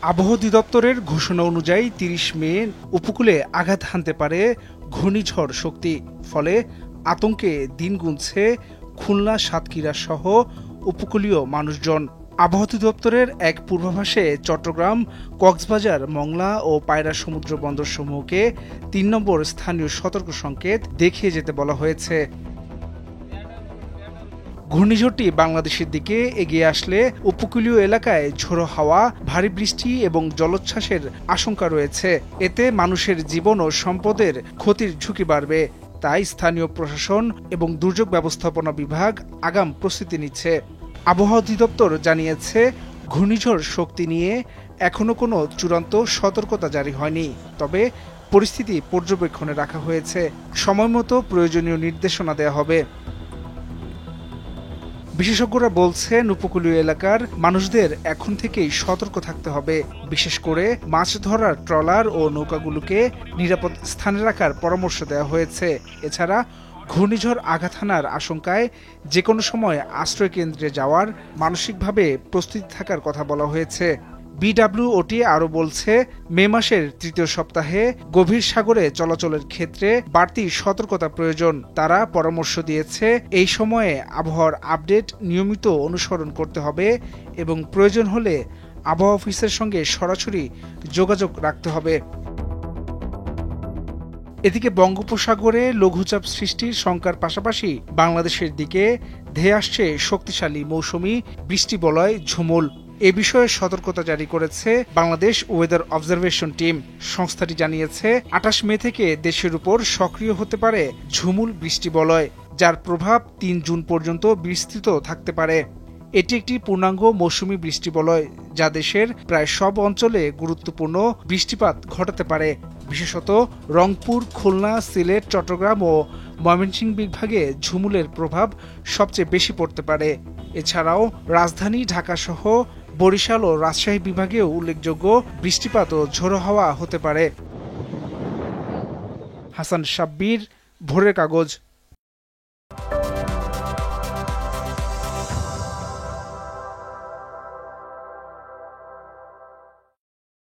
আবহাওয়া অধিদপ্তরের ঘোষণা অনুযায়ী ৩০ মে উপকূলে আঘাত হানতে পারে ঘূর্ণিঝড় শক্তি। ফলে আতঙ্কে দিন গুনছে খুলনা, সাতক্ষীরা সহ উপকূলীয় মানুষজন। আবহাওয়া অধিদপ্তরের এক পূর্বাভাসে চট্টগ্রাম, কক্সবাজার, মংলা ও পায়রা সমুদ্র বন্দরসমূহকে ৩ নম্বর স্থানীয় সতর্ক সংকেত দেখিয়ে যেতে বলা হয়েছে। ঘূর্ণিঝড়টি বাংলাদেশের দিকে এগিয়ে আসলে উপকূলীয় এলাকায় ঝোড়ো হাওয়া, ভারী বৃষ্টি এবং জলোচ্ছ্বাসের আশঙ্কা রয়েছে। এতে মানুষের জীবন ও সম্পদের ক্ষতির ঝুঁকি বাড়বে। তাই স্থানীয় প্রশাসন এবং দুর্যোগ ব্যবস্থাপনা বিভাগ আগাম প্রস্তুতি নিচ্ছে। আবহাওয়া অধিদপ্তর জানিয়েছে, ঘূর্ণিঝড় শক্তি নিয়ে এখনো কোনো চূড়ান্ত সতর্কতা জারি হয়নি। তবে পরিস্থিতি পর্যবেক্ষণে রাখা হয়েছে। সময়মতো প্রয়োজনীয় নির্দেশনা দেওয়া হবে। বিশেষজ্ঞরা বলছেন, উপকূলীয় এলাকার মানুষদের এখন থেকেই সতর্ক থাকতে হবে। বিশেষ করে মাছ ধরার ট্রলার ও নৌকাগুলোকে নিরাপদ স্থানে রাখার পরামর্শ দেওয়া হয়েছে। এছাড়া ঘূর্ণিঝড় আঘাত হানার আশঙ্কায় যে কোনো সময় আশ্রয়কেন্দ্রে যাওয়ার মানসিকভাবে প্রস্তুতি থাকার কথা বলা হয়েছে। বিডব্লিউওটি আরও বলছে, মে মাসের তৃতীয় সপ্তাহে গভীর সাগরে চলাচলের ক্ষেত্রে বাড়তি সতর্কতা প্রয়োজন। তারা পরামর্শ দিয়েছে, এই সময়ে আবহাওয়ার আপডেট নিয়মিত অনুসরণ করতে হবে এবং প্রয়োজন হলে আবহাওয়া অফিসের সঙ্গে সরাসরি যোগাযোগ রাখতে হবে। এদিকে বঙ্গোপসাগরে লঘুচাপ সৃষ্টির শঙ্কার পাশাপাশি বাংলাদেশের দিকে ধেয়ে আসছে শক্তিশালী মৌসুমি বৃষ্টিবলয় ঝুমুল। এ বিষয়ে সতর্কতা জারি করেছে বাংলাদেশ ওয়েদার অবজারভেশন টিম। সংস্থাটি জানিয়েছে, ২৮ মে থেকে দেশের উপর সক্রিয় হতে পারে ঝুমুল বৃষ্টিবলয়, যার প্রভাব ৩ জুন পর্যন্ত বিস্তৃত থাকতে পারে। এটি একটি পূর্ণাঙ্গ মৌসুমি বৃষ্টিবলয়, যা দেশের প্রায় সব অঞ্চলে গুরুত্বপূর্ণ বৃষ্টিপাত ঘটাতে পারে। বিশেষত রংপুর, খুলনা, সিলেট, চট্টগ্রাম ও ময়মনসিংহ বিভাগে ঝুমুলের প্রভাব সবচেয়ে বেশি পড়তে পারে। এছাড়াও রাজধানী ঢাকাসহ বরিশাল ও রাজশাহী বিভাগেও উল্লেখযোগ্য বৃষ্টিপাত ও ঝোড়ো হাওয়া হতে পারে। হাসান সাব্বির, ভোরের কাগজ।